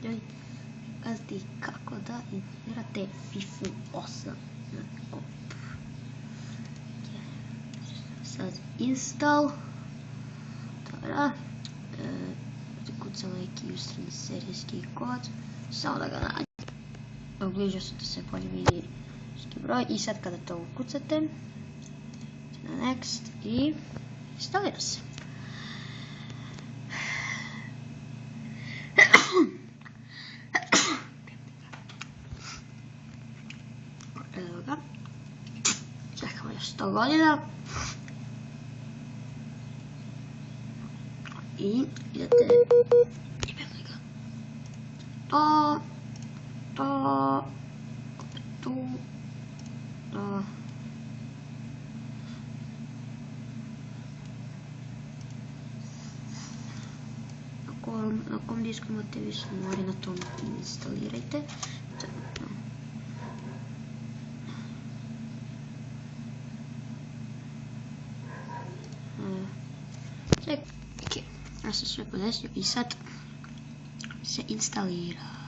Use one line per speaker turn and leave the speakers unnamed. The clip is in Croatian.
joj kazati kako da instalirate FIFA 8 na komp. Sad install. Dobra. Kucam neki ustrani serijski kod. Samo da ga nađem. Obližio sam da se bolje vidi broj i sad kada to ukucate na next i instalira se. Evo ga. Čekamo još 100 godina. I idete na kom disku imate više memorije, na tom instalirajte. Ja sam sve podesio i sad se instalira.